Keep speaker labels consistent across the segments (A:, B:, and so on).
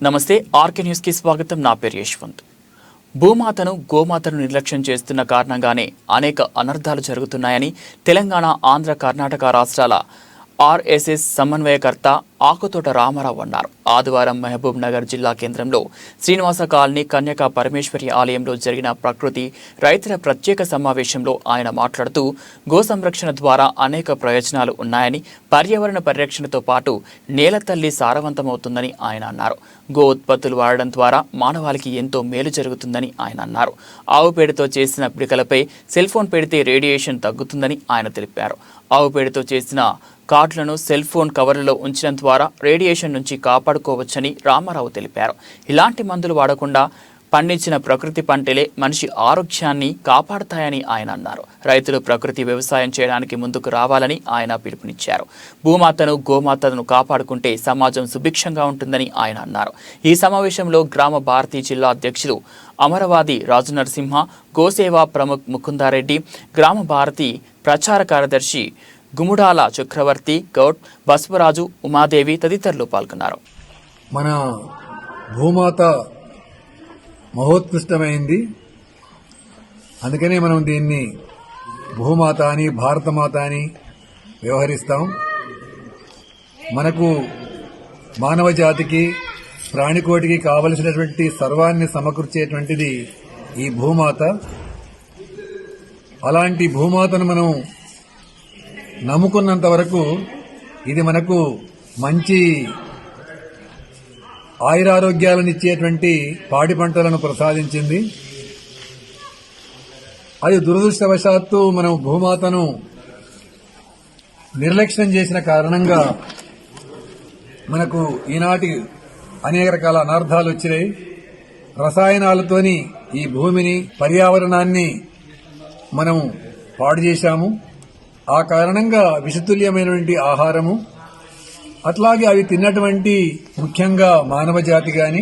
A: నమస్తే RK news కి స్వాగతం. నా పేరు యశ్వంత్. భూమాతను గోమాతను నిర్లక్ష్యం చేస్తున్న కారణంగానే అనేక అనర్థాలు జరుగుతున్నాయని తెలంగాణ, ఆంధ్ర, కర్ణాటక రాష్ట్రాల ఆర్ఎస్ఎస్ సమన్వయకర్త ఆకుతోట రామారావు అన్నారు. ఆదివారం మహబూబ్ నగర్ జిల్లా కేంద్రంలో శ్రీనివాస కాలనీ కన్యకా పరమేశ్వరి ఆలయంలో జరిగిన ప్రకృతి రైతుల ప్రత్యేక సమావేశంలో ఆయన మాట్లాడుతూ గో సంరక్షణ ద్వారా అనేక ప్రయోజనాలు ఉన్నాయని, పర్యావరణ పరిరక్షణతో పాటు నేల తల్లి సారవంతమవుతుందని ఆయన అన్నారు. గో ఉత్పత్తులు వాడడం ద్వారా మానవాళికి ఎంతో మేలు జరుగుతుందని ఆయన అన్నారు. ఆవు పేడతో చేసిన పిడికలపై సెల్ ఫోన్ పెడితే రేడియేషన్ తగ్గుతుందని ఆయన తెలిపారు. ఆవు పేడతో చేసిన కార్డులను సెల్ ఫోన్ కవర్లలో ఉంచడం ద్వారా రేడియేషన్ నుంచి కాపాడుకోవచ్చని రామారావు తెలిపారు. ఇలాంటి మందులు వాడకుండా పండించిన ప్రకృతి పంటలే మనిషి ఆరోగ్యాన్ని కాపాడుతాయని ఆయన అన్నారు. రైతులు ప్రకృతి వ్యవసాయం చేయడానికి ముందుకు రావాలని ఆయన పిలుపునిచ్చారు. భూమాతను గోమాతను కాపాడుకుంటే సమాజం సుభిక్షంగా ఉంటుందని ఆయన అన్నారు. ఈ సమావేశంలో గ్రామ భారతీ జిల్లా అధ్యక్షులు అమరవాది రాజు నరసింహ, గోసేవా ప్రముఖ్ ముకుందారెడ్డి, గ్రామ భారతీ ప్రచార కార్యదర్శి గుముడాల చక్రవర్తి గౌడ్, బసవరాజు, ఉమాదేవి తదితరులు పాల్గొన్నారు.
B: మన భూమాత మహోత్కృష్టమైంది. అందుకనే మనం దీన్ని భూమాత అని, భారతమాత అని వ్యవహరిస్తాం. మనకు మానవ జాతికి, ప్రాణికోటికి కావలసినటువంటి సర్వాన్ని సమకూర్చేటువంటిది ఈ భూమాత. అలాంటి భూమాతను మనం నమ్ముకున్నంత వరకు ఇది మనకు మంచి ఆయురారోగ్యాలను ఇచ్చేటువంటి పాడి పంటలను ప్రసాదించింది. అది దురదృష్టవశాత్తు మనం భూమాతను నిర్లక్ష్యం చేసిన కారణంగా మనకు ఈనాటి అనేక రకాల అనర్థాలు వచ్చినాయి. రసాయనాలతోని ఈ భూమిని, పర్యావరణాన్ని మనం పాడు చేశాము. ఆ కారణంగా విషతుల్యమైనటువంటి ఆహారము, అట్లాగే అవి తిన్నటువంటి ముఖ్యంగా మానవ జాతి గాని,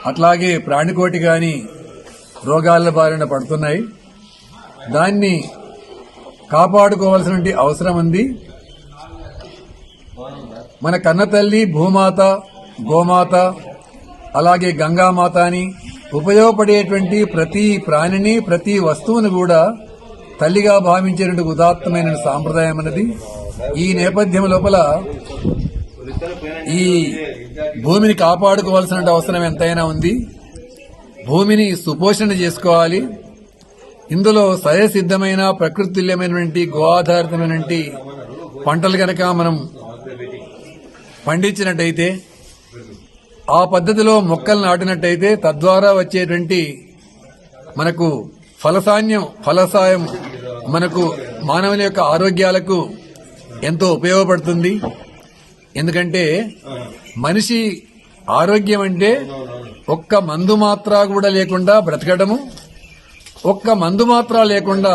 B: అట్లాగే ప్రాణికోటి గాని రోగాల బారిన పడుతున్నాయి. దాన్ని కాపాడుకోవాల్సినటువంటి అవసరం ఉంది. మన కన్నతల్లి భూమాత, గోమాత, అలాగే గంగామాత అని ఉపయోగపడేటువంటి ప్రతి ప్రాణిని, ప్రతి వస్తువును కూడా తల్లిగా భావించేటువంటి ఉదాత్తమైన సాంప్రదాయం అన్నది. ఈ నేపథ్యం లోపల ఈ భూమిని కాపాడుకోవాల్సిన అవసరం ఎంతైనా ఉంది. భూమిని సుపోషణ చేసుకోవాలి. ఇందులో సహజసిద్ధమైన, ప్రకృతితుల్యమైనటువంటి, గో ఆధారితమైనటువంటి పంటలు గనక మనం పండించినట్టయితే, ఆ పద్ధతిలో మొక్కలు నాటినట్టయితే, తద్వారా వచ్చేటువంటి మనకు ఫలసాయం మనకు మానవుని యొక్క ఆరోగ్యాలకు ఎంతో ఉపయోగపడుతుంది. ఎందుకంటే మనిషి ఆరోగ్యం అంటే ఒక్క మందు మాత్ర కూడా లేకుండా బ్రతకడము, ఒక్క మందు మాత్ర లేకుండా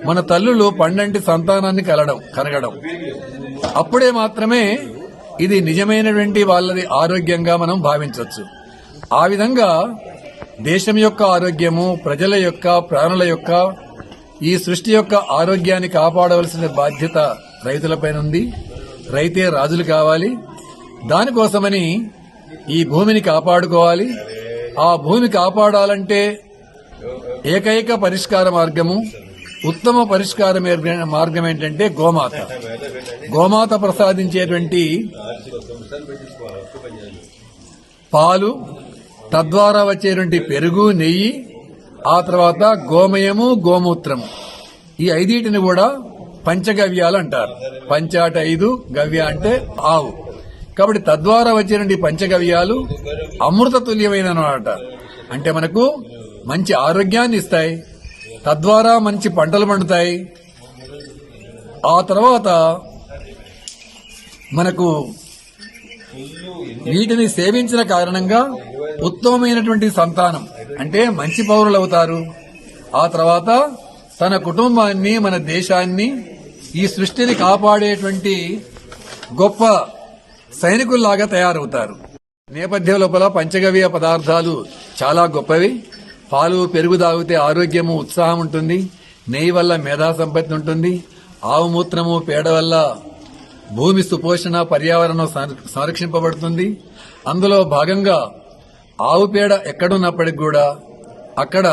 B: మన తల్లులు పండంటి సంతానాన్ని కనగడం, అప్పుడే మాత్రమే ఇది నిజమైనటువంటి వాళ్ళది ఆరోగ్యంగా మనం భావించవచ్చు. ఆ విధంగా దేశం యొక్క ఆరోగ్యము, ప్రజల యొక్క, ప్రాణుల యొక్క, ఈ సృష్టి యొక్క ఆరోగ్యాన్ని కాపాడవలసిన బాధ్యత రైతులపైన ఉంది. రైతే రాజులు కావాలి. దానికోసమని ఈ భూమిని కాపాడుకోవాలి. ఆ భూమి కాపాడాలంటే ఏకైక పరిష్కార మార్గము, ఉత్తమ పరిష్కార మార్గం ఏంటంటే గోమాత. గోమాత ప్రసాదించేటువంటి పాలు, తద్వారా వచ్చేటువంటి పెరుగు, నెయ్యి, ఆ తర్వాత గోమయము, గోమూత్రము, ఈ ఐదిటిని కూడా పంచగవ్యాలు అంటారు. పంచ అంటే 5, గవ్య అంటే ఆవు. కాబట్టి తద్వారా వచ్చేటువంటి పంచగవ్యాలు అమృత తుల్యమైన అన్నమాట. అంటే మనకు మంచి ఆరోగ్యాన్ని ఇస్తాయి, తద్వారా మంచి పంటలు పండుతాయి. ఆ తర్వాత మనకు వీటిని సేవించిన కారణంగా ఉత్తమమైనటువంటి సంతానం అంటే మంచి పౌరులు అవుతారు. ఆ తర్వాత తన కుటుంబాన్ని, మన దేశాన్ని, ఈ సృష్టిని కాపాడేటువంటి గొప్ప సైనికుల్లాగా తయారవుతారు. నేపథ్యం లోపల పంచగవ్య పదార్థాలు చాలా గొప్పవి. పాలు, పెరుగు తాగితే ఆరోగ్యము, ఉత్సాహం ఉంటుంది. నెయ్యి వల్ల మేధా సంపత్తి ఉంటుంది. ఆవు మూత్రము, పేడ వల్ల భూమి సుపోషణ, పర్యావరణం సంరక్షింపబడుతుంది. అందులో భాగంగా ఆవు పేడ ఎక్కడున్నప్పటికి కూడా అక్కడ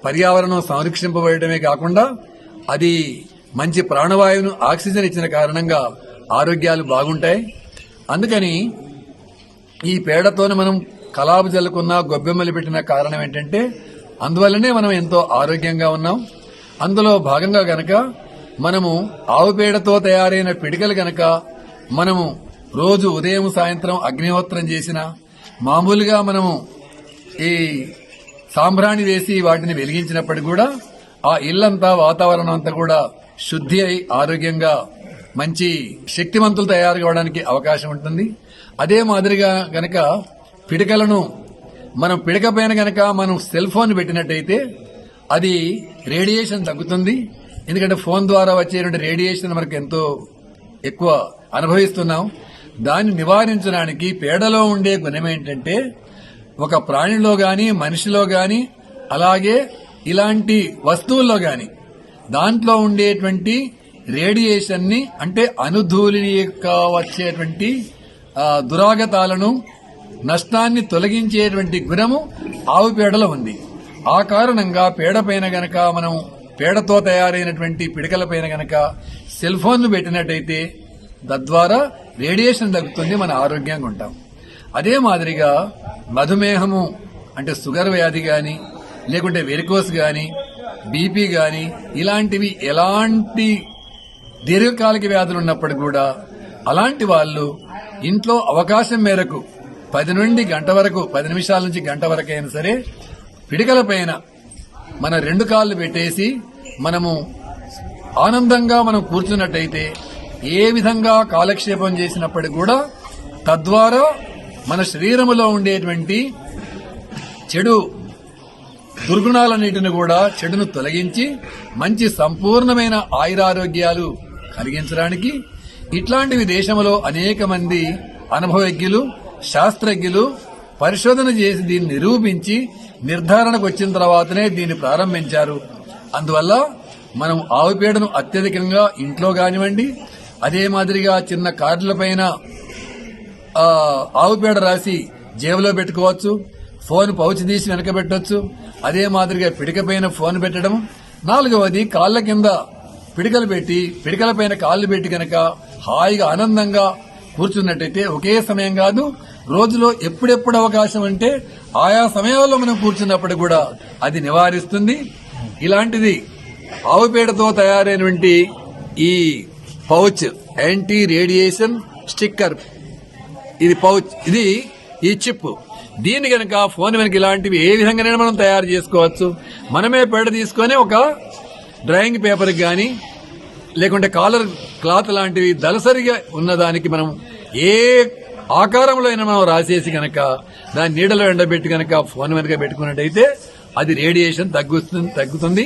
B: పర్యావరణం సంరక్షింపబడటమే కాకుండా అది మంచి ప్రాణవాయువును ఆక్సిజన్ ఇచ్చిన కారణంగా ఆరోగ్యాలు బాగుంటాయి. అందుకని ఈ పేడతోనే మనం కలాపు జల్లుకున్నా గొబ్బెమ్మలు పెట్టిన కారణం ఏంటంటే అందువల్లనే మనం ఎంతో ఆరోగ్యంగా ఉన్నాం. అందులో భాగంగా గనక మనము ఆవు పేడతో తయారైన పిడికలు గనక మనము రోజు ఉదయం సాయంత్రం అగ్నిహోత్రం చేసిన మామూలుగా మనము ఈ సాంబ్రాణి వేసి వాటిని వెలిగించినప్పటికీ కూడా ఆ ఇల్లంతా వాతావరణం అంతా కూడా శుద్ధి అయి ఆరోగ్యంగా మంచి శక్తివంతులు తయారు కావడానికి అవకాశం ఉంటుంది. అదే మాదిరిగా గనక పిడికలను మనం పిడక పైన గనక మనం సెల్ ఫోన్ పెట్టినట్టయితే అది రేడియేషన్ తగ్గుతుంది. ఎందుకంటే ఫోన్ ద్వారా వచ్చేటువంటి రేడియేషన్ మనకు ఎంతో ఎక్కువ అనుభవిస్తున్నాం. దాన్ని నివారించడానికి పేడలో ఉండే గుణం ఏంటంటే ఒక ప్రాణిలో గాని మనిషిలో గాని అలాగే ఇలాంటి వస్తువుల్లో గాని దాంట్లో ఉండేటువంటి రేడియేషన్ ని అంటే అణుధూళి యొక్క వచ్చేటువంటి దురాగతాలను నష్టాన్ని తొలగించేటువంటి గుణము ఆవు పేడలో ఉంది. ఆ కారణంగా పేడ పైన గనక మనం పేడతో తయారైనటువంటి పిడకల పైన గనక సెల్ ఫోన్లు పెట్టినట్టయితే తద్వారా రేడియేషన్ తగ్గుతుంది, మన ఆరోగ్యంగా ఉంటాం. అదే మాదిరిగా మధుమేహము అంటే షుగర్ వ్యాధి గాని లేకుంటే వెరికోస్ గాని బీపీ గాని ఇలాంటివి ఎలాంటి దీర్ఘకాలిక వ్యాధులు ఉన్నప్పటికీ కూడా అలాంటి వాళ్ళు ఇంట్లో అవకాశం మేరకు 10 నుండి గంట వరకు 10 నిమిషాల నుంచి గంట వరకు అయినా సరే పిడికల పైన మన 2 కాళ్ళు పెట్టేసి మనము ఆనందంగా మనం కూర్చున్నట్టయితే ఏ విధంగా కాలక్షేపం చేసినప్పటికీ కూడా తద్వారా మన శరీరములో ఉండేటువంటి చెడు దుర్గుణాలన్నిటిని కూడా చెడును తొలగించి మంచి సంపూర్ణమైన ఆయురారోగ్యాలు కలిగించడానికి ఇట్లాంటివి దేశంలో అనేక మంది అనుభవజ్ఞులు శాస్త్రజ్ఞులు పరిశోధన చేసి దీన్ని నిరూపించి నిర్ధారణకు వచ్చిన తర్వాతనే దీన్ని ప్రారంభించారు. అందువల్ల మనం ఆవు పేడను అత్యధికంగా ఇంట్లో కానివ్వండి, అదే మాదిరిగా చిన్న కార్డుల పైన ఆవు పేడ రాసి జేబులో పెట్టుకోవచ్చు, ఫోన్ పౌచ్ తీసి వెనక పెట్టవచ్చు. అదే మాదిరిగా పిడిక పైన ఫోన్ పెట్టడం. 4వది కాళ్ల కింద పిడికలు పెట్టి పిడికల పైన కాళ్లు పెట్టి కనుక హాయిగా ఆనందంగా కూర్చున్నట్టయితే ఒకే సమయం కాదు, రోజులో ఎప్పుడెప్పుడు అవకాశం అంటే ఆయా సమయాల్లో మనం కూర్చున్నప్పుడు కూడా అది నివారిస్తుంది. ఇలాంటిది ఆవు పేడతో తయారైనటువంటి ఈ పౌచ్ యాంటీ రేడియేషన్ స్టిక్కర్, ఇది పౌచ్, ఇది ఈ చిప్, దీన్ని గనక ఫోన్ వెనక ఇలాంటివి ఏ విధంగానైనా మనం తయారు చేసుకోవచ్చు. మనమే పేడ తీసుకొని ఒక డ్రాయింగ్ పేపర్ గాని లేకుంటే కాలర్ క్లాత్ లాంటివి దళసరిగా ఉన్నదానికి మనం ఏ ఆకారంలో అయినా మనం రాసేసి గనక దాన్ని నీడలో ఎండబెట్టి గనక ఫోన్ వెనక పెట్టుకున్నట్టయితే అది రేడియేషన్ తగ్గుతుంది.